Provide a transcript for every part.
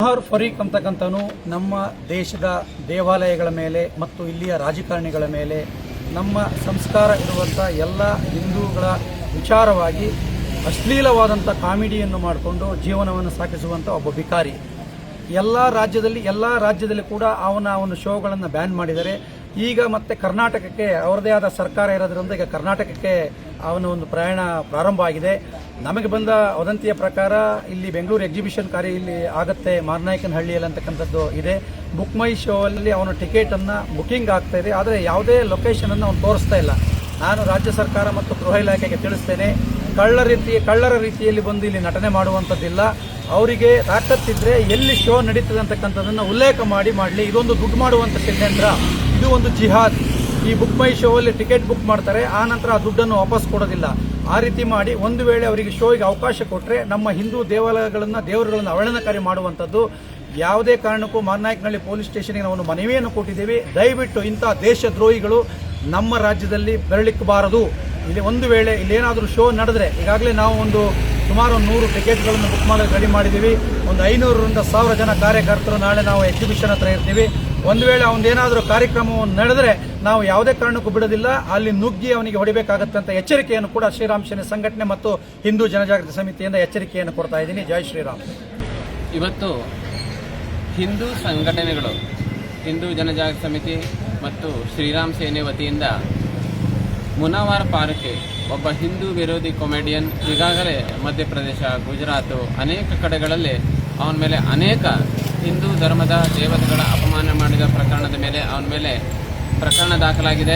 ಮನೋಹರ್ ಫರೀಕ್ ಅಂತಕ್ಕಂಥವನು ನಮ್ಮ ದೇಶದ ದೇವಾಲಯಗಳ ಮೇಲೆ ಮತ್ತು ಇಲ್ಲಿಯ ರಾಜಕಾರಣಿಗಳ ಮೇಲೆ ನಮ್ಮ ಸಂಸ್ಕಾರ ಇರುವಂಥ ಎಲ್ಲ ಹಿಂದೂಗಳ ವಿಚಾರವಾಗಿ ಅಶ್ಲೀಲವಾದಂಥ ಕಾಮಿಡಿಯನ್ನು ಮಾಡಿಕೊಂಡು ಜೀವನವನ್ನು ಸಾಗಿಸುವಂಥ ಒಬ್ಬ ಭಿಕಾರಿ. ಎಲ್ಲ ರಾಜ್ಯದಲ್ಲಿ ಕೂಡ ಅವನ ಶೋಗಳನ್ನು ಬ್ಯಾನ್ ಮಾಡಿದ್ದಾರೆ. ಈಗ ಮತ್ತೆ ಕರ್ನಾಟಕಕ್ಕೆ ಅವರದೇ ಆದ ಸರ್ಕಾರ ಇರೋದ್ರಿಂದ ಈಗ ಕರ್ನಾಟಕಕ್ಕೆ ಅವನ ಒಂದು ಪ್ರಯಾಣ ಪ್ರಾರಂಭ ಆಗಿದೆ. ನಮಗೆ ಬಂದ ವದಂತಿಯ ಪ್ರಕಾರ ಇಲ್ಲಿ ಬೆಂಗಳೂರು ಎಕ್ಸಿಬಿಷನ್ ಕಾರ್ಯ ಇಲ್ಲಿ ಆಗುತ್ತೆ ಮಾರನಾಯಕನಹಳ್ಳಿಯಲ್ಲಿ ಅಂತಕ್ಕಂಥದ್ದು ಇದೆ. ಬುಕ್ ಮೈ ಶೋ ಅಲ್ಲಿ ಅವನ ಟಿಕೆಟನ್ನು ಬುಕಿಂಗ್ ಆಗ್ತಾ ಇದೆ. ಆದರೆ ಯಾವುದೇ ಲೊಕೇಶನನ್ನು ಅವನು ತೋರಿಸ್ತಾ ಇಲ್ಲ. ನಾನು ರಾಜ್ಯ ಸರ್ಕಾರ ಮತ್ತು ಗೃಹ ಇಲಾಖೆಗೆ ತಿಳಿಸ್ತೇನೆ, ಕಳ್ಳರ ರೀತಿಯಲ್ಲಿ ಬಂದು ಇಲ್ಲಿ ನಟನೆ ಮಾಡುವಂಥದ್ದಿಲ್ಲ. ಅವರಿಗೆ ತಾಕತ್ತಿದ್ರೆ ಎಲ್ಲಿ ಶೋ ನಡೀತದೆ ಅಂತಕ್ಕಂಥದ್ದನ್ನು ಉಲ್ಲೇಖ ಮಾಡಲಿ. ಇದೊಂದು ದುಡ್ಡು ಮಾಡುವಂಥ ಷಡ್ಯಂತ್ರ, ಇದು ಒಂದು ಜಿಹಾದ್. ಈ ಬುಕ್ ಮೈ ಶೋ ಅಲ್ಲಿ ಟಿಕೆಟ್ ಬುಕ್ ಮಾಡ್ತಾರೆ, ಆ ನಂತರ ಆ ದುಡ್ಡನ್ನು ವಾಪಸ್ ಕೊಡೋದಿಲ್ಲ. ಆ ರೀತಿ ಮಾಡಿ ಒಂದು ವೇಳೆ ಅವರಿಗೆ ಶೋಗೆ ಅವಕಾಶ ಕೊಟ್ಟರೆ ನಮ್ಮ ಹಿಂದೂ ದೇವರುಗಳನ್ನು ಅವಹೇಳನಕಾರಿ ಮಾಡುವಂಥದ್ದು ಯಾವುದೇ ಕಾರಣಕ್ಕೂ ಮಾರನಾಯಕನಹಳ್ಳಿ ಪೊಲೀಸ್ ಸ್ಟೇಷನ್ಗೆ ನಾವು ಮನವಿಯನ್ನು ಕೊಟ್ಟಿದ್ದೀವಿ. ದಯವಿಟ್ಟು ಇಂಥ ದೇಶದ್ರೋಹಿಗಳು ನಮ್ಮ ರಾಜ್ಯದಲ್ಲಿ ಬೆರಳಿಕ್ಕಬಾರದು. ಇಲ್ಲಿ ಒಂದು ವೇಳೆ ಇಲ್ಲೇನಾದರೂ ಶೋ ನಡೆದ್ರೆ, ಈಗಾಗಲೇ ನಾವು ಸುಮಾರು 100 ಟಿಕೆಟ್ಗಳನ್ನು ಬುಕ್ ಮಾಡೋದು ರೆಡಿ ಮಾಡಿದ್ದೀವಿ. ಒಂದು 500ರಿಂದ 1000 ಜನ ಕಾರ್ಯಕರ್ತರು ನಾಳೆ ನಾವು ಎಕ್ಸಿಬಿಷನ್ ಹತ್ರ ಇರ್ತೀವಿ. ಒಂದು ವೇಳೆ ಅವನೇನಾದರೂ ಕಾರ್ಯಕ್ರಮವನ್ನು ನಡೆದರೆ ನಾವು ಯಾವುದೇ ಕಾರಣಕ್ಕೂ ಬಿಡೋದಿಲ್ಲ, ಅಲ್ಲಿ ನುಗ್ಗಿ ಅವನಿಗೆ ಹೊಡಿಬೇಕಾಗತ್ತೆ ಅಂತ ಎಚ್ಚರಿಕೆಯನ್ನು ಕೂಡ ಶ್ರೀರಾಮ್ ಸೇನೆ ಸಂಘಟನೆ ಮತ್ತು ಹಿಂದೂ ಜನಜಾಗೃತಿ ಸಮಿತಿಯಿಂದ ಎಚ್ಚರಿಕೆಯನ್ನು ಕೊಡ್ತಾ ಇದ್ದೀನಿ. ಜೈ ಶ್ರೀರಾಮ್. ಇವತ್ತು ಹಿಂದೂ ಸಂಘಟನೆಗಳು, ಹಿಂದೂ ಜನಜಾಗೃತಿ ಸಮಿತಿ ಮತ್ತು ಶ್ರೀರಾಮ್ ಸೇನೆ ವತಿಯಿಂದ ಮುನವರ್ ಫಾರೂಕ್ ಒಬ್ಬ ಹಿಂದೂ ವಿರೋಧಿ ಕಾಮಿಡಿಯನ್ ಈಗಾಗಲೇ ಮಧ್ಯಪ್ರದೇಶ, ಗುಜರಾತ್ ಅನೇಕ ಕಡೆಗಳಲ್ಲಿ ಅವನ ಮೇಲೆ ಅನೇಕ ಹಿಂದೂ ಧರ್ಮದ ದೇವತೆಗಳ ಅಪಮಾನ ಮಾಡಿದ ಪ್ರಕರಣದ ಮೇಲೆ ಅವನ ಮೇಲೆ ಪ್ರಕರಣ ದಾಖಲಾಗಿದೆ.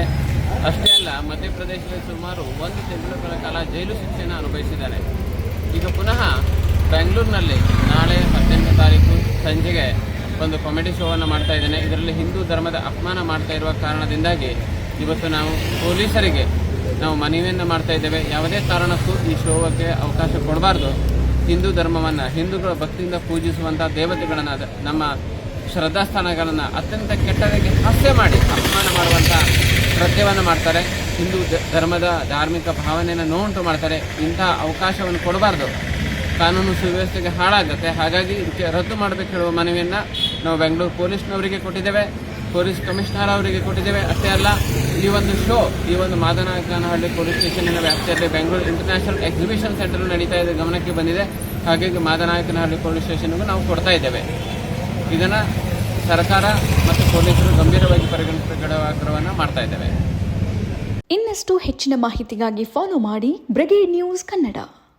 ಅಷ್ಟೇ ಅಲ್ಲ, ಮಧ್ಯಪ್ರದೇಶದಲ್ಲಿ ಸುಮಾರು 1 ತಿಂಗಳ ಕಾಲ ಜೈಲು ಶಿಕ್ಷೆಯನ್ನು ಅನುಭವಿಸಿದ್ದಾನೆ. ಈಗ ಪುನಃ ಬೆಂಗಳೂರಿನಲ್ಲಿ ನಾಳೆ 18ನೇ ತಾರೀಕು ಸಂಜೆಗೆ ಒಂದು ಕಾಮಿಡಿ ಶೋವನ್ನು ಮಾಡ್ತಾ ಇದ್ದೇನೆ. ಇದರಲ್ಲಿ ಹಿಂದೂ ಧರ್ಮದ ಅಪಮಾನ ಮಾಡ್ತಾ ಇರುವ ಕಾರಣದಿಂದಾಗಿ ಇವತ್ತು ನಾವು ಪೊಲೀಸರಿಗೆ ಮನವಿಯನ್ನು ಮಾಡ್ತಾ ಇದ್ದೇವೆ. ಯಾವುದೇ ಕಾರಣಕ್ಕೂ ಈ ಶೋಗೆ ಅವಕಾಶ ಕೊಡಬಾರ್ದು. ಹಿಂದೂ ಧರ್ಮವನ್ನು, ಹಿಂದೂಗಳು ಭಕ್ತಿಯಿಂದ ಪೂಜಿಸುವಂಥ ದೇವತೆಗಳನ್ನು, ನಮ್ಮ ಶ್ರದ್ಧಾಸ್ಥಾನಗಳನ್ನು ಅತ್ಯಂತ ಕೆಟ್ಟದಾಗಿ ಹಾಸ್ಯ ಮಾಡಿ ಅಪಮಾನ ಮಾಡುವಂಥ ಕೃತ್ಯವನ್ನು ಮಾಡ್ತಾರೆ. ಹಿಂದೂ ಧರ್ಮದ ಧಾರ್ಮಿಕ ಭಾವನೆಯನ್ನು ನೋವುಂಟು ಮಾಡ್ತಾರೆ. ಇಂಥ ಅವಕಾಶವನ್ನು ಕೊಡಬಾರ್ದು. ಕಾನೂನು ಸುವ್ಯವಸ್ಥೆಗೆ ಹಾಳಾಗುತ್ತೆ. ಹಾಗಾಗಿ ಇದಕ್ಕೆ ರದ್ದು ಮಾಡಬೇಕು ಹೇಳುವ ಮನವಿಯನ್ನು ನಾವು ಬೆಂಗಳೂರು ಪೊಲೀಸ್ನವರಿಗೆ ಕೊಟ್ಟಿದ್ದೇವೆ, ಪೊಲೀಸ್ ಕಮಿಷನರ್ ಅವರಿಗೆ ಕೊಟ್ಟಿದ್ದೇವೆ. ಅಷ್ಟೇ ಅಲ್ಲ, ಈ ಒಂದು ಶೋ ಈ ಒಂದು ಮಾದನಾಯಕನಹಳ್ಳಿ ಪೊಲೀಸ್ ಸ್ಟೇಷನ್ನಿನ ವ್ಯಾಪ್ತಿಯಲ್ಲಿ ಬೆಂಗಳೂರು ಇಂಟರ್ನ್ಯಾಷನಲ್ ಎಕ್ಸಿಬಿಷನ್ ಸೆಂಟರ್ ನಡೀತಾ ಇದೆ, ಗಮನಕ್ಕೆ ಬಂದಿದೆ. ಹಾಗಾಗಿ ಮಾದನಾಯಕನಹಳ್ಳಿ ಪೊಲೀಸ್ ಸ್ಟೇಷನ್ಗೂ ನಾವು ಕೊಡ್ತಾ ಇದ್ದೇವೆ. ಇದನ್ನು ಸರ್ಕಾರ ಮತ್ತು ಪೊಲೀಸರು ಗಂಭೀರವಾಗಿ ಪರಿಗಣನೆ ಮಾಡ್ತಾ ಇದ್ದೇವೆ. ಇನ್ನಷ್ಟು ಹೆಚ್ಚಿನ ಮಾಹಿತಿಗಾಗಿ ಫಾಲೋ ಮಾಡಿ ಬ್ರಿಗೇಡ್ ನ್ಯೂಸ್ ಕನ್ನಡ.